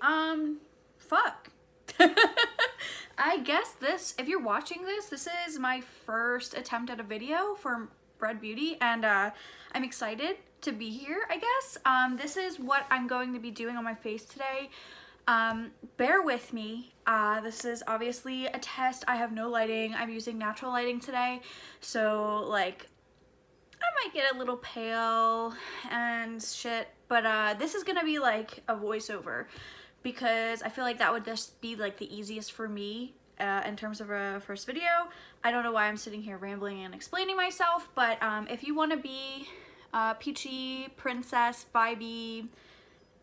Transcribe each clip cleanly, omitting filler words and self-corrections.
Fuck. I guess if you're watching this is my first attempt at a video for Bread Beauty, and I'm excited to be here, I guess. This is what I'm going to be doing on my face today. Bear with me. This is obviously a test. I have no lighting. I'm using natural lighting today, so like I might get a little pale and shit, but this is gonna be like a voiceover because I feel like that would just be like the easiest for me in terms of a first video. I don't know why I'm sitting here rambling and explaining myself, but if you want to be peachy, princess, vibey,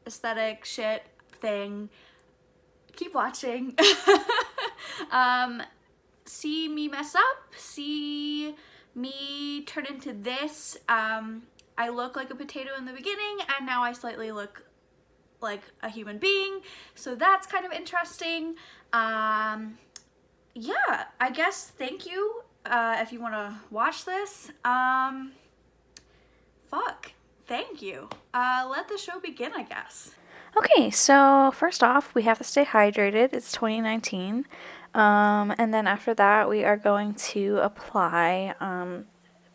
aesthetic shit thing, keep watching. See me mess up, see me turn into this. I look like a potato in the beginning, and now I slightly look like a human being, so that's kind of interesting. Yeah, I guess thank you if you want to watch this. Fuck, thank you. Let the show begin, I guess. Okay, so first off, we have to stay hydrated. It's 2019. And then after that, we are going to apply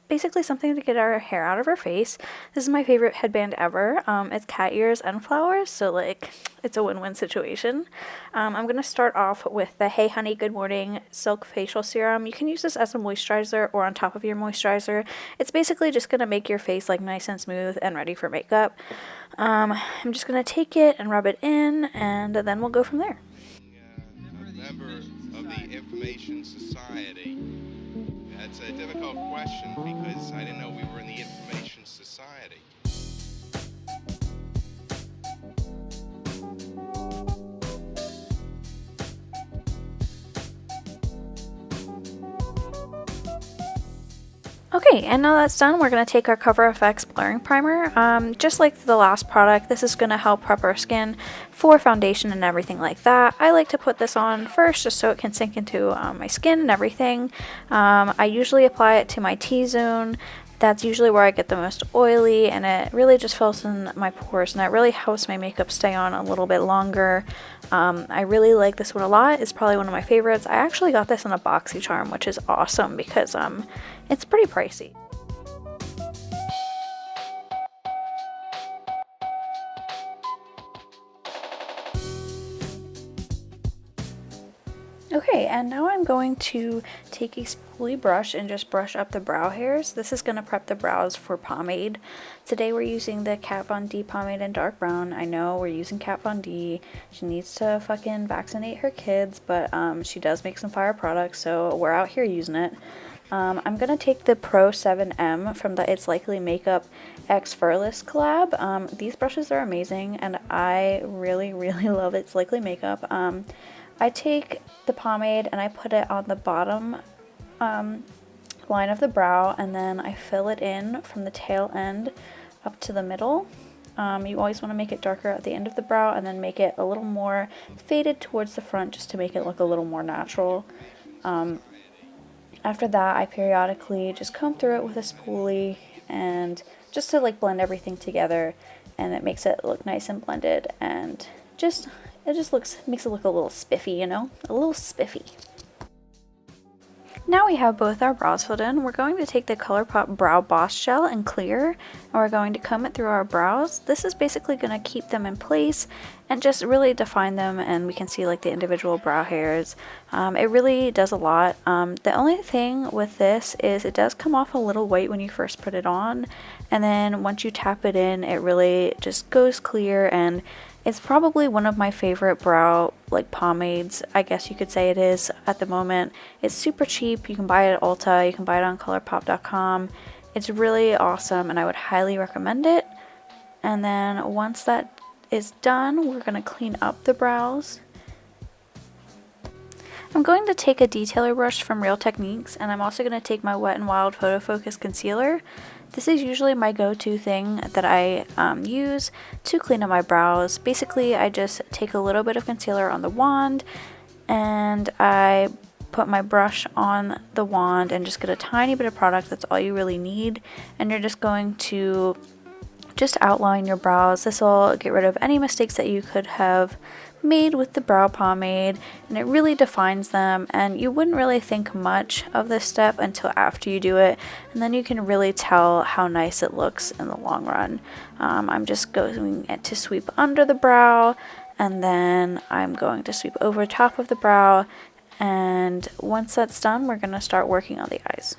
basically something to get our hair out of our face. This is my favorite headband ever. It's cat ears and flowers, so like it's a win-win situation. I'm going to start off with the Hey Honey Good Morning Silk Facial Serum. You can use this as a moisturizer or on top of your moisturizer. It's basically just going to make your face like nice and smooth and ready for makeup. I'm just going to take it and rub it in, and then we'll go from there. A member of the Information Society. That's a difficult question because I didn't know we were in the Information Society. Okay, and now that's done, we're going to take our Cover FX Blurring Primer. Just like the last product, this is going to help prep our skin for foundation and everything like that. I like to put this on first just so it can sink into my skin and everything. I usually apply it to my T-zone. That's usually where I get the most oily, and it really just fills in my pores, and it really helps my makeup stay on a little bit longer. I really like this one a lot. It's probably one of my favorites. I actually got this in a BoxyCharm, which is awesome because it's pretty pricey. Okay, and now I'm going to take a spoolie brush and just brush up the brow hairs. This is going to prep the brows for pomade. Today we're using the Kat Von D pomade in dark brown. I know we're using Kat Von D. She needs to fucking vaccinate her kids, but she does make some fire products, so we're out here using it. I'm going to take the Pro 7M from the It's Likely Makeup X Furless collab. These brushes are amazing, and I really, really love It's Likely Makeup. I take the pomade and I put it on the bottom line of the brow, and then I fill it in from the tail end up to the middle. You always want to make it darker at the end of the brow and then make it a little more faded towards the front just to make it look a little more natural. After that, I periodically just comb through it with a spoolie and just to like blend everything together, and it makes it look nice and blended, and it just makes it look a little spiffy, you know? A little spiffy. Now we have both our brows filled in. We're going to take the ColourPop Brow Boss Gel in clear, and we're going to comb it through our brows. This is basically going to keep them in place and just really define them, and we can see like the individual brow hairs. It really does a lot. The only thing with this is it does come off a little white when you first put it on, and then once you tap it in, it really just goes clear, and it's probably one of my favorite brow like pomades, I guess you could say it is at the moment. It's super cheap. You can buy it at Ulta, you can buy it on colourpop.com. It's really awesome, and I would highly recommend it. And then once that is done, we're going to clean up the brows. I'm going to take a detailer brush from Real Techniques, and I'm also going to take my Wet n Wild Photo Focus Concealer. This is usually my go-to thing that I use to clean up my brows. Basically, I just take a little bit of concealer on the wand, and I put my brush on the wand and just get a tiny bit of product. That's all you really need, and you're just going to just outline your brows. This will get rid of any mistakes that you could have made with the brow pomade, and it really defines them, and you wouldn't really think much of this step until after you do it, and then you can really tell how nice it looks in the long run. I'm just going to sweep under the brow, and then I'm going to sweep over top of the brow, and once that's done, we're going to start working on the eyes.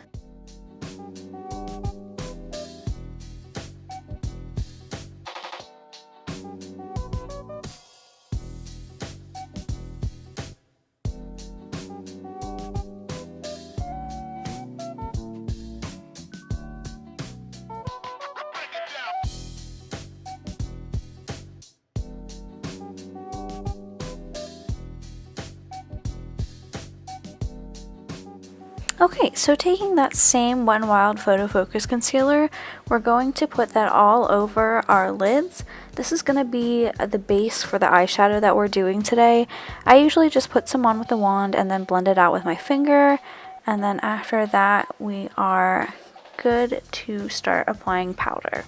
Okay, so taking that same Wet n Wild Photo Focus Concealer, we're going to put that all over our lids. This is going to be the base for the eyeshadow that we're doing today. I usually just put some on with the wand and then blend it out with my finger, and then after that we are good to start applying powder.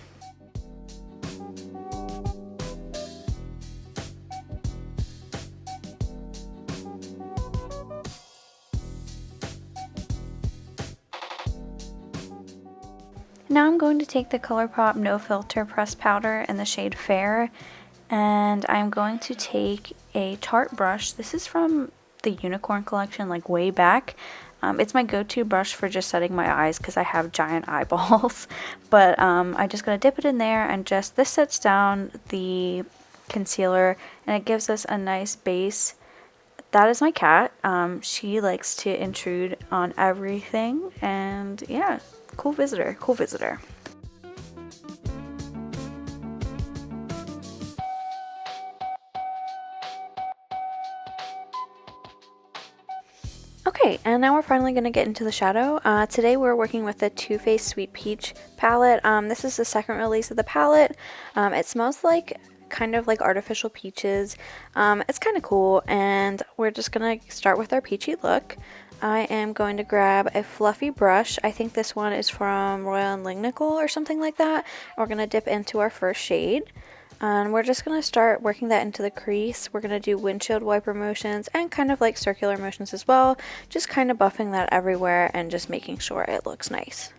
Now I'm going to take the ColourPop No Filter Pressed Powder in the shade Fair, and I'm going to take a Tarte brush. This is from the Unicorn collection, like way back. It's my go-to brush for just setting my eyes because I have giant eyeballs. But I'm just going to dip it in there, and just this sets down the concealer, and it gives us a nice base. That is my cat. She likes to intrude on everything, and yeah, cool visitor, cool visitor. Okay, and now we're finally going to get into the shadow. Today we're working with the Too Faced Sweet Peach palette. This is the second release of the palette. It smells like kind of like artificial peaches. It's kind of cool, and we're just going to start with our peachy look. I am going to grab a fluffy brush. I think this one is from Royal & Lignicol or something like that. We're going to dip into our first shade. And we're just going to start working that into the crease. We're going to do windshield wiper motions and kind of like circular motions as well. Just kind of buffing that everywhere and just making sure it looks nice.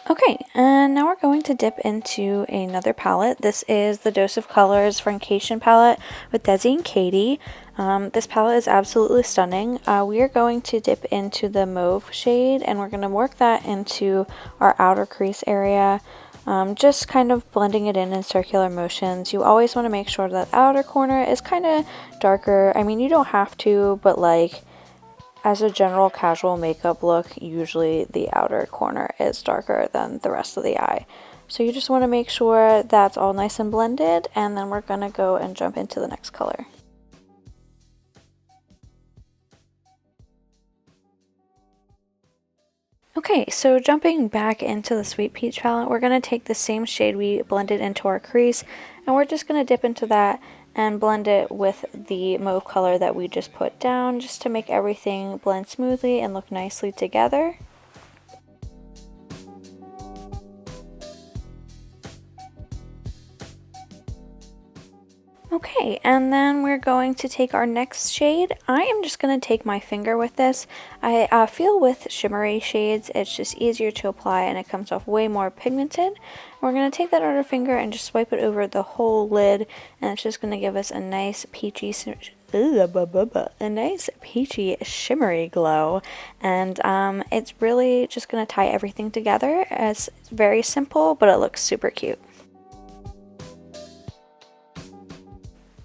Okay, and now we're going to dip into another palette. This is the Dose of Colors Francation palette with Desi and Katie. This palette is absolutely stunning. We are going to dip into the mauve shade, and we're going to work that into our outer crease area. Just kind of blending it in circular motions. You always want to make sure that outer corner is kind of darker. I mean, you don't have to, but like, as a general casual makeup look, usually the outer corner is darker than the rest of the eye. So you just want to make sure that's all nice and blended, and then we're going to go and jump into the next color. Okay, so jumping back into the Sweet Peach palette, we're going to take the same shade we blended into our crease, and we're just going to dip into that and blend it with the mauve color that we just put down, just to make everything blend smoothly and look nicely together. Okay, and then we're going to take our next shade. I am just going to take my finger with this. I feel with shimmery shades, it's just easier to apply and it comes off way more pigmented. We're going to take that outer finger and just swipe it over the whole lid, and it's just going to give us a nice peachy shimmery glow, and it's really just going to tie everything together. It's very simple, but it looks super cute.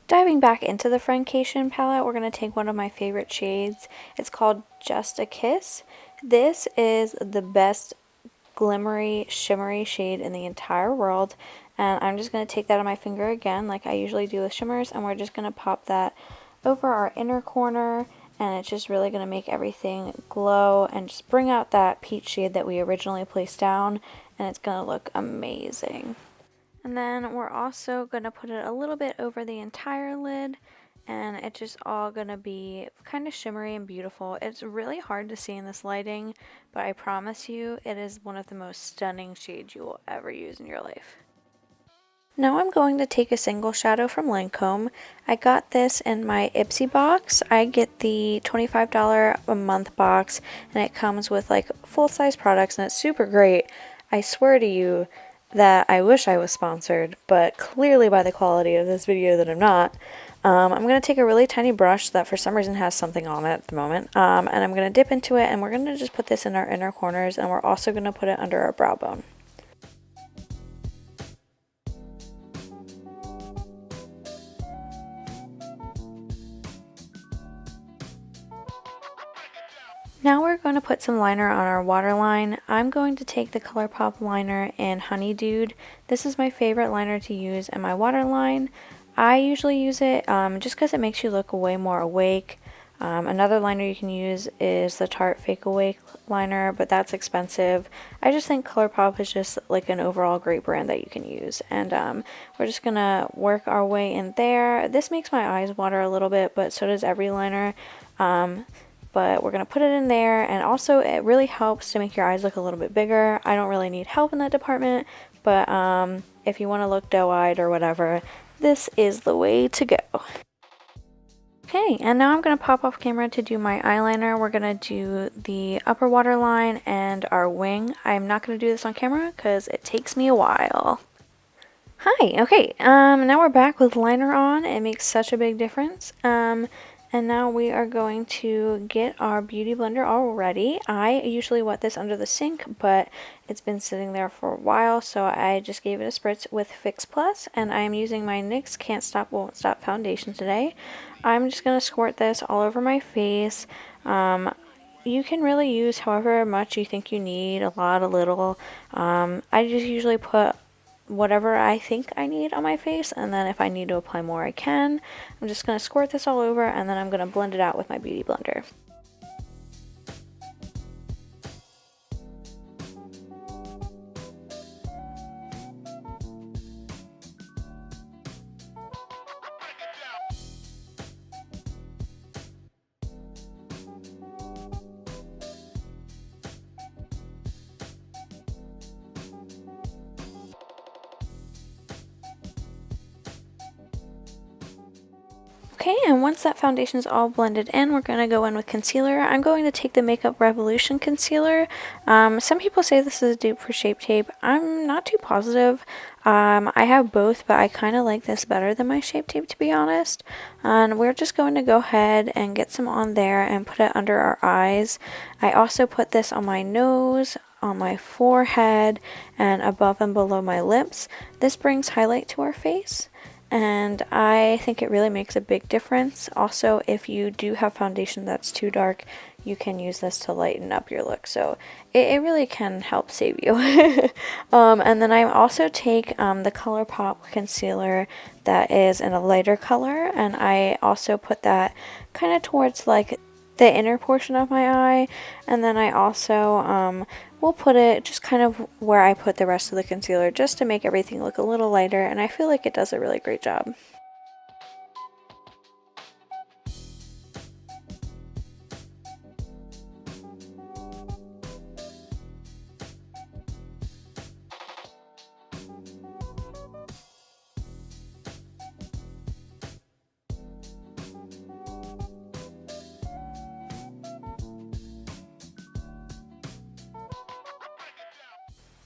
Diving back into the Francation palette, we're going to take one of my favorite shades. It's called Just a Kiss. This is the best glimmery, shimmery shade in the entire world. And I'm just going to take that on my finger again, like I usually do with shimmers, and we're just going to pop that over our inner corner. And it's just really going to make everything glow and just bring out that peach shade that we originally placed down. And it's going to look amazing. And then we're also going to put it a little bit over the entire lid, and it's just all gonna be kind of shimmery and beautiful. It's really hard to see in this lighting, but I promise you it is one of the most stunning shades you will ever use in your life. Now I'm going to take a single shadow from Lancome. I got this in my Ipsy box. I get the $25 a month box, and it comes with like full-size products, and it's super great. I swear to you that I wish I was sponsored, but clearly by the quality of this video that I'm not. I'm going to take a really tiny brush that for some reason has something on it at the moment, and I'm going to dip into it, and we're going to just put this in our inner corners, and we're also going to put it under our brow bone. Now we're going to put some liner on our waterline. I'm going to take the ColourPop liner in Honey Dude. This is my favorite liner to use in my waterline. I usually use it just because it makes you look way more awake. Another liner you can use is the Tarte Fake Awake liner, but that's expensive. I just think ColourPop is just like an overall great brand that you can use. And we're just going to work our way in there. This makes my eyes water a little bit, but so does every liner. But we're going to put it in there, and also it really helps to make your eyes look a little bit bigger. I don't really need help in that department, but if you want to look doe-eyed or whatever, this is the way to go. Okay, and now I'm going to pop off camera to do my eyeliner. We're going to do the upper waterline and our wing. I'm not going to do this on camera because it takes me a while. Hi, okay, now we're back with liner on. It makes such a big difference. And now we are going to get our beauty blender all ready. I usually wet this under the sink, but it's been sitting there for a while, so I just gave it a spritz with Fix Plus, and I am using my NYX Can't Stop Won't Stop foundation today. I'm just going to squirt this all over my face. You can really use however much you think you need, a lot, a little. I just usually put whatever I think I need on my face, and then if I need to apply more I can. I'm just going to squirt this all over, and then I'm going to blend it out with my beauty blender. Okay, and once that foundation is all blended in, we're going to go in with concealer. I'm going to take the Makeup Revolution concealer. Some people say this is a dupe for Shape Tape. I'm not too positive. I have both, but I kind of like this better than my Shape Tape, to be honest. And we're just going to go ahead and get some on there and put it under our eyes. I also put this on my nose, on my forehead, and above and below my lips. This brings highlight to our face, and I think it really makes a big difference. Also, if you do have foundation that's too dark, you can use this to lighten up your look, so it really can help save you. And then I also take the ColourPop concealer that is in a lighter color, and I also put that kind of towards like the inner portion of my eye, and then I also will put it just kind of where I put the rest of the concealer, just to make everything look a little lighter, and I feel like it does a really great job.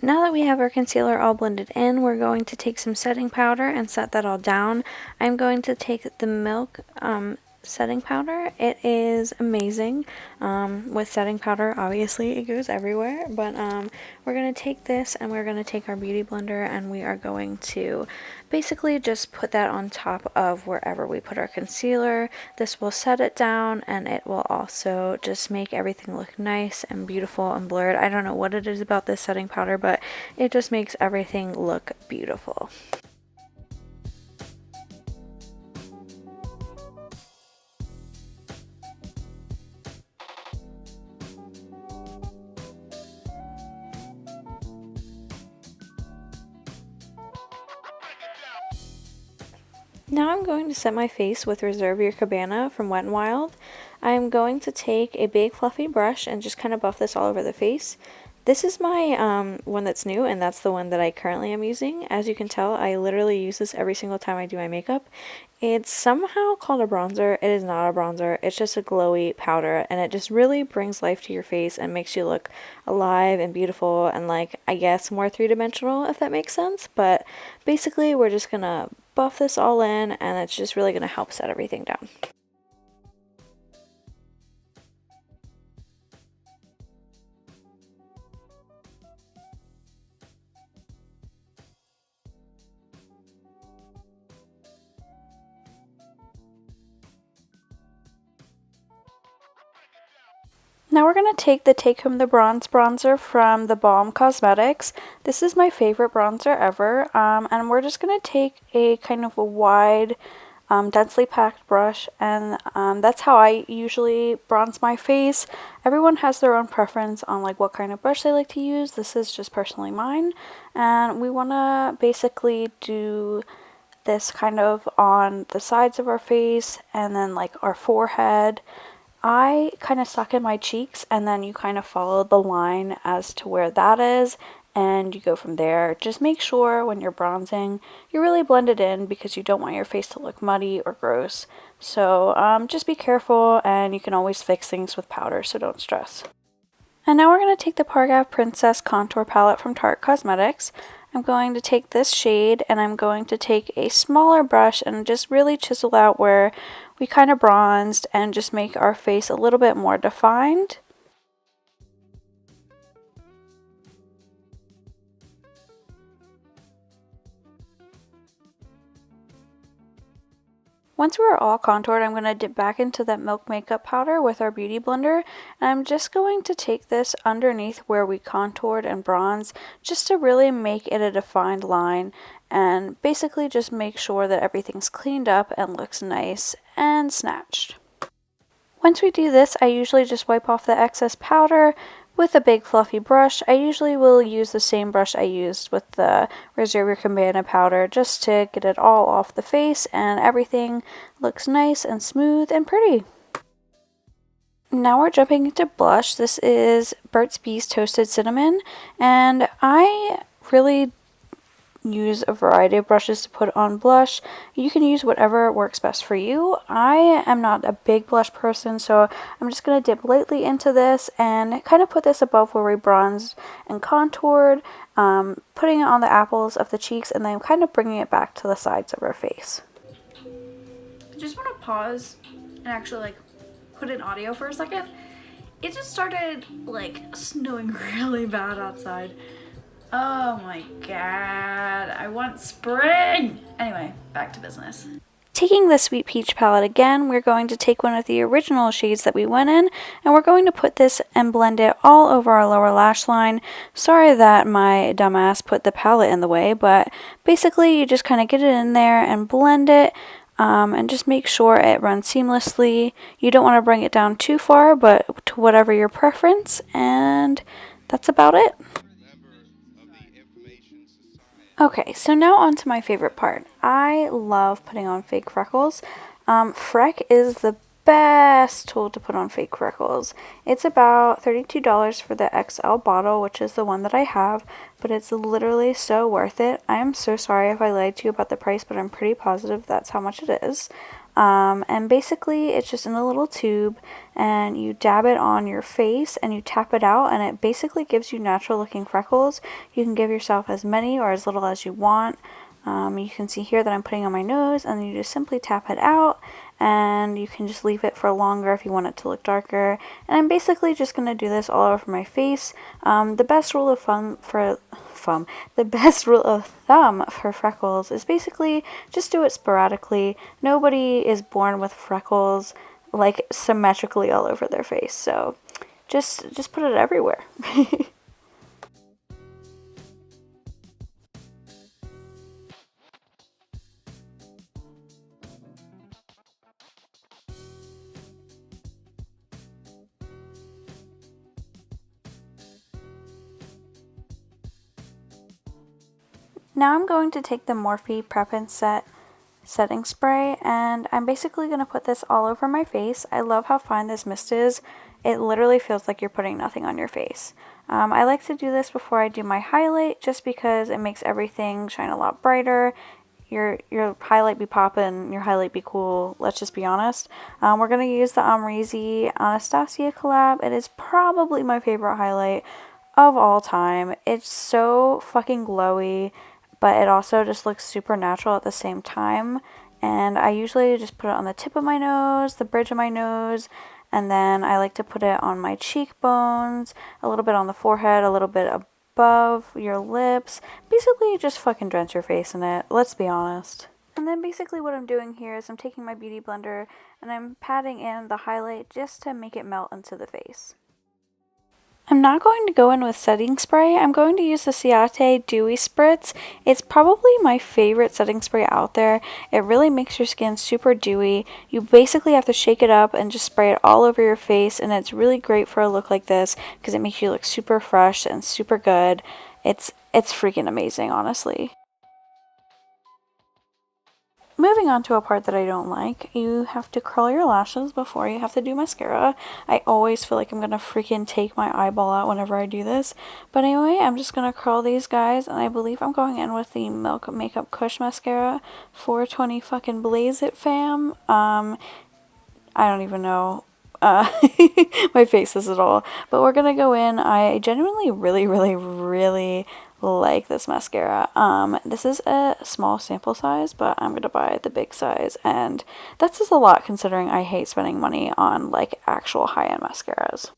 Now that we have our concealer all blended in, we're going to take some setting powder and set that all down. I'm going to take the Milk setting powder. It is amazing. With setting powder, obviously it goes everywhere, but we're going to take this and we're going to take our beauty blender, and we are going to basically just put that on top of wherever we put our concealer. This will set it down, and it will also just make everything look nice and beautiful and blurred. I don't know what it is about this setting powder, but it just makes everything look beautiful. Now I'm going to set my face with Reserve Your Cabana from Wet n Wild. I'm going to take a big fluffy brush and just kind of buff this all over the face. This is my one that's new, and that's the one that I currently am using. As you can tell, I literally use this every single time I do my makeup. It's somehow called a bronzer. It is not a bronzer. It's just a glowy powder, and it just really brings life to your face and makes you look alive and beautiful and, like, I guess more three-dimensional, if that makes sense. But basically, we're just gonna buff this all in, and it's just really gonna help set everything down. Now we're going to take the Take Home the Bronze bronzer from the Balm Cosmetics. This is my favorite bronzer ever, and we're just going to take a kind of a wide, densely packed brush, and that's how I usually bronze my face. Everyone has their own preference on like what kind of brush they like to use. This is just personally mine, and we want to basically do this kind of on the sides of our face and then like our forehead. I kind of suck in my cheeks, and then you kind of follow the line as to where that is, and you go from there. Just make sure when you're bronzing, you really blend it in because you don't want your face to look muddy or gross. So just be careful, and you can always fix things with powder, so don't stress. And now we're going to take the Pargave Princess Contour Palette from Tarte Cosmetics. I'm going to take this shade, and I'm going to take a smaller brush and just really chisel out where we kind of bronzed and just make our face a little bit more defined. Once we're all contoured, I'm going to dip back into that Milk Makeup Powder with our Beauty Blender, and I'm just going to take this underneath where we contoured and bronzed just to really make it a defined line and basically just make sure that everything's cleaned up and looks nice and snatched. Once we do this, I usually just wipe off the excess powder with a big fluffy brush. I usually will use the same brush I used with the Reserve Your Cabana powder just to get it all off the face and everything looks nice and smooth and pretty. Now we're jumping into blush. This is Burt's Bees Toasted Cinnamon, and I really use a variety of brushes to put on blush. You can use whatever works best for you. I am not a big blush person, so I'm just going to dip lightly into this and kind of put this above where we bronzed and contoured, putting it on the apples of the cheeks and then kind of bringing it back to the sides of our face. I just want to pause and actually like put in audio for a second. It just started like snowing really bad outside. Oh my god, I want spring! Anyway, back to business. Taking the Sweet Peach palette again, we're going to take one of the original shades that we went in, and we're going to put this and blend it all over our lower lash line. Sorry that my dumbass put the palette in the way, but basically you just kind of get it in there and blend it, and just make sure it runs seamlessly. You don't want to bring it down too far, but to whatever your preference, and that's about it. Okay, so now on to my favorite part. I love putting on fake freckles. Freck is the best tool to put on fake freckles. It's about $32 for the XL bottle, which is the one that I have, but it's literally so worth it. I am so sorry if I lied to you about the price, but I'm pretty positive that's how much it is. And basically it's just in a little tube, and you dab it on your face and you tap it out, and it basically gives you natural looking freckles. You can give yourself as many or as little as you want. You can see here that I'm putting on my nose, and you just simply tap it out, and you can just leave it for longer if you want it to look darker. And I'm basically just going to do this all over my face. The best rule of thumb for freckles is basically just do it sporadically. Nobody is born with freckles like symmetrically all over their face, so just put it everywhere. Now I'm going to take the Morphe Prep and Set setting spray, and I'm basically going to put this all over my face. I love how fine this mist is. It literally feels like you're putting nothing on your face. I like to do this before I do my highlight just because it makes everything shine a lot brighter. Your highlight be poppin', your highlight be cool, let's just be honest. We're going to use the Amrezy Anastasia collab. It is probably my favorite highlight of all time. It's so fucking glowy, but it also just looks super natural at the same time. And I usually just put it on the tip of my nose, the bridge of my nose, and then I like to put it on my cheekbones, a little bit on the forehead, a little bit above your lips. Basically, just fucking drench your face in it, let's be honest. And then basically what I'm doing here is I'm taking my beauty blender and I'm patting in the highlight just to make it melt into the face. I'm not going to go in with setting spray. I'm going to use the Ciate Dewy Spritz. It's probably my favorite setting spray out there. It really makes your skin super dewy. You basically have to shake it up and just spray it all over your face, and it's really great for a look like this because it makes you look super fresh and super good. It's freaking amazing, honestly. Moving on to a part that I don't like, you have to curl your lashes before you have to do mascara. I always feel like I'm gonna freaking take my eyeball out whenever I do this. But anyway, I'm just gonna curl these guys, and I believe I'm going in with the Milk Makeup Kush Mascara 420 fucking Blaze It fam. I don't even know. My face is at all. But we're gonna go in. I genuinely really like this mascara. This is a small sample size, but I'm gonna buy the big size, and that says a lot considering I hate spending money on like actual high-end mascaras.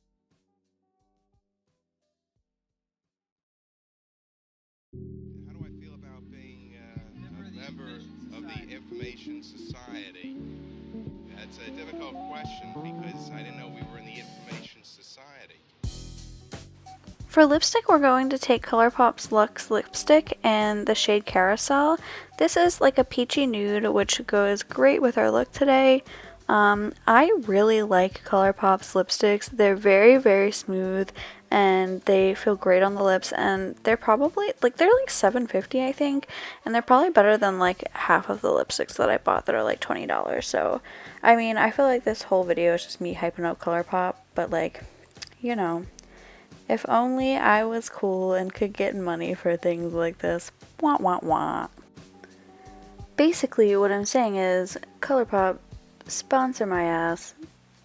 How do I feel about being a member of the Information Society? That's a difficult question because I didn't know we were in the Information Society. For lipstick, we're going to take ColourPop's Luxe lipstick and the shade Carousel. This is like a peachy nude, which goes great with our look today. I really like ColourPop's lipsticks. They're very smooth and they feel great on the lips, and they're probably like $7.50 I think, and they're probably better than like half of the lipsticks that I bought that are like $20. So I mean, I feel like this whole video is just me hyping up ColourPop, but like, you know, if only I was cool and could get money for things like this. Wah wah wah. Basically, what I'm saying is, ColourPop, sponsor my ass.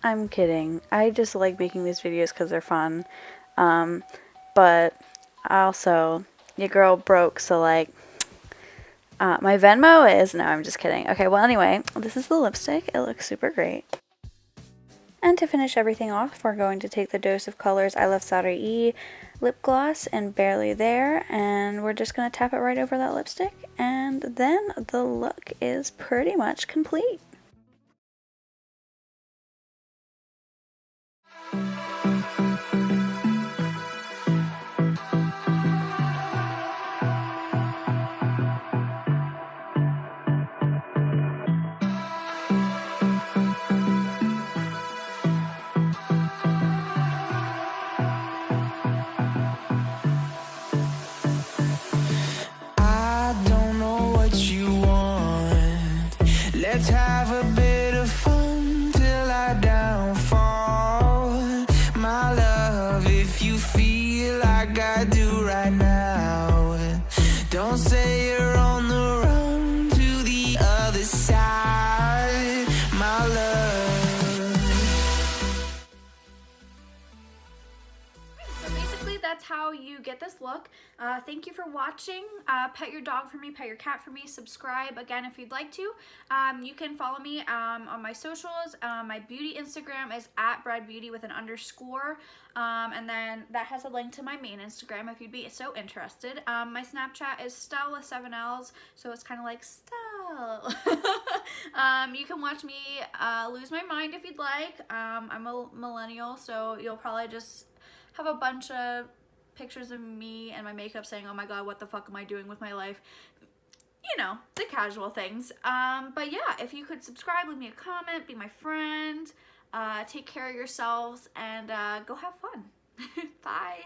I'm kidding. I just like making these videos because they're fun. But also, your girl broke, so like, my Venmo is, no, I'm just kidding. Okay, well anyway, this is the lipstick. It looks super great. And to finish everything off, we're going to take the Dose of Colors I Love Saturday E lip gloss and Barely There, and we're just going to tap it right over that lipstick, and then the look is pretty much complete. Let's have a bit of fun till I downfall. My love, if you feel like I do right now, don't say you're on the run to the other side, my love. So basically that's how you get this look. Thank you for watching. Pet your dog for me, pet your cat for me, subscribe again if you'd like to. You can follow me on my socials. My beauty Instagram is @breadbeauty with an underscore, and then that has a link to my main Instagram if you'd be so interested. My Snapchat is Stell with 7 L's, so it's kind of like Stell. You can watch me lose my mind if you'd like. I'm a millennial, so you'll probably just have a bunch of pictures of me and my makeup saying, oh my god, what the fuck am I doing with my life? You know, the casual things. But yeah, if you could subscribe, leave me a comment, be my friend, take care of yourselves, and go have fun. Bye.